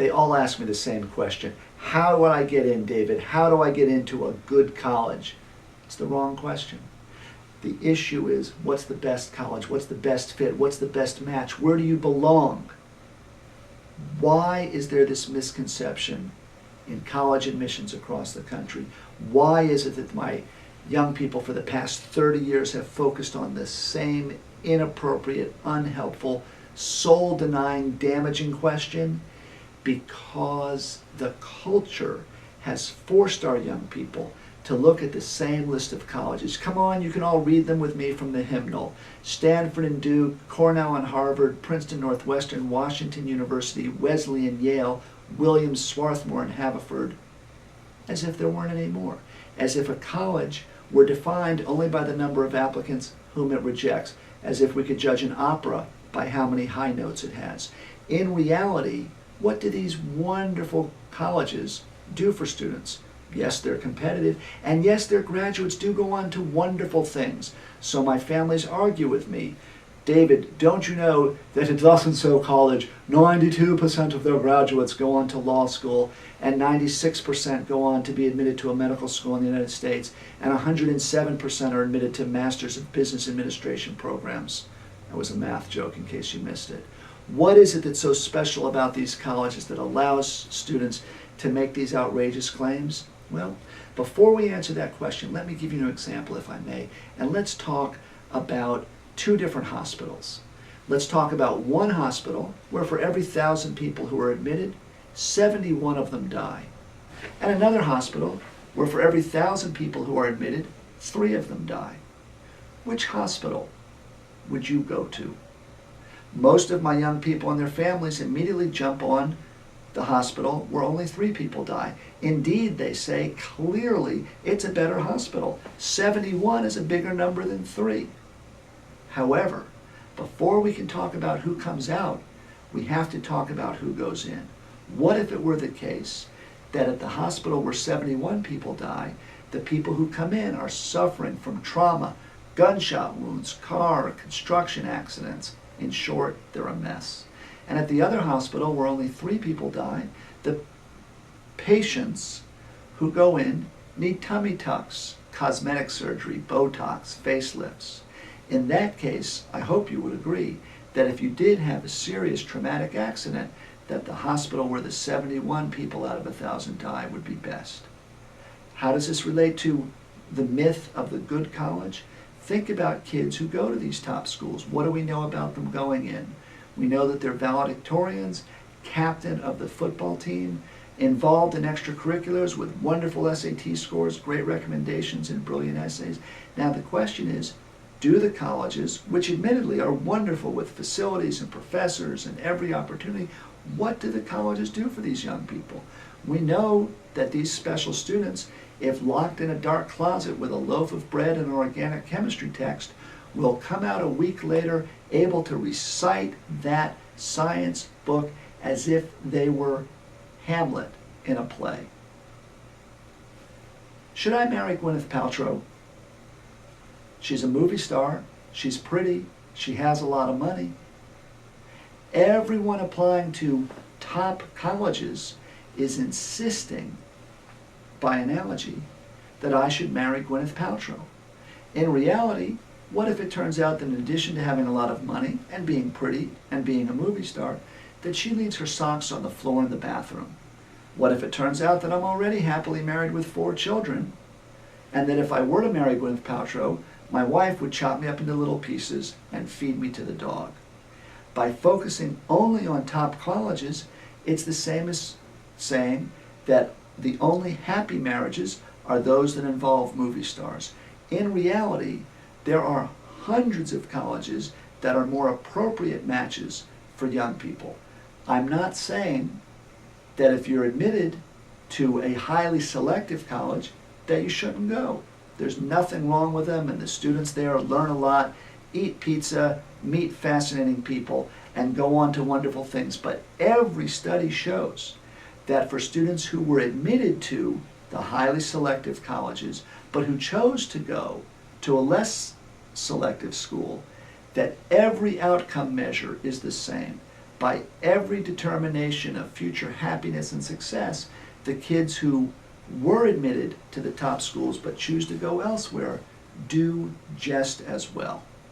they all ask me the same question. How do I get in, David? How do I get into a good college? It's the wrong question. The issue is, what's the best college? What's the best fit? What's the best match? Where do you belong? Why is there this misconception in college admissions across the country? Why is it that my young people for the past 30 years have focused on the same inappropriate, unhelpful, soul-denying, damaging question? Because the culture has forced our young people to look at the same list of colleges. Come on, you can all read them with me from the hymnal. Stanford and Duke, Cornell and Harvard, Princeton, Northwestern, Washington University, Wesleyan, Yale, Williams, Swarthmore, and Haverford, as if there weren't any more. As if a college were defined only by the number of applicants whom it rejects. As if we could judge an opera by how many high notes it has. In reality, what do these wonderful colleges do for students? Yes, they're competitive, and yes, their graduates do go on to wonderful things. So my families argue with me. David, don't you know that at thus-and-so college, 92% of their graduates go on to law school, and 96% go on to be admitted to a medical school in the United States, and 107% are admitted to Masters of Business Administration programs? That was a math joke in case you missed it. What is it that's so special about these colleges that allows students to make these outrageous claims? Well, before we answer that question, let me give you an example, if I may, and let's talk about two different hospitals. Let's talk about one hospital where for every 1,000 people who are admitted, 71 of them die. And another hospital where for every 1,000 people who are admitted, 3 of them die. Which hospital would you go to? Most of my young people and their families immediately jump on the hospital where only 3 people die. Indeed, they say clearly it's a better hospital. 71 is a bigger number than 3. However, before we can talk about who comes out, we have to talk about who goes in. What if it were the case that at the hospital where 71 people die, the people who come in are suffering from trauma, gunshot wounds, car or construction accidents? In short, they're a mess. And at the other hospital where only 3 people die, the patients who go in need tummy tucks, cosmetic surgery, Botox, facelifts. In that case, I hope you would agree that if you did have a serious traumatic accident, that the hospital where the 71 people out of 1,000 die would be best. How does this relate to the myth of the good college? Think about kids who go to these top schools. What do we know about them going in? We know that they're valedictorians, captain of the football team, involved in extracurriculars with wonderful SAT scores, great recommendations, and brilliant essays. Now the question is, do the colleges, which admittedly are wonderful with facilities and professors and every opportunity, what do the colleges do for these young people? We know that these special students, if locked in a dark closet with a loaf of bread and an organic chemistry text, will come out a week later able to recite that science book as if they were Hamlet in a play. Should I marry Gwyneth Paltrow? She's a movie star, she's pretty, she has a lot of money. Everyone applying to top colleges is insisting, by analogy, that I should marry Gwyneth Paltrow. In reality, what if it turns out that in addition to having a lot of money and being pretty and being a movie star, that she leaves her socks on the floor in the bathroom? What if it turns out that I'm already happily married with 4 children, and that if I were to marry Gwyneth Paltrow, my wife would chop me up into little pieces and feed me to the dog? By focusing only on top colleges, it's the same as saying that the only happy marriages are those that involve movie stars. In reality, there are hundreds of colleges that are more appropriate matches for young people. I'm not saying that if you're admitted to a highly selective college that you shouldn't go. There's nothing wrong with them, and the students there learn a lot, eat pizza, meet fascinating people, and go on to wonderful things. But every study shows that for students who were admitted to the highly selective colleges, but who chose to go to a less selective school, that every outcome measure is the same. by every determination of future happiness and success, the kids who were admitted to the top schools but choose to go elsewhere do just as well.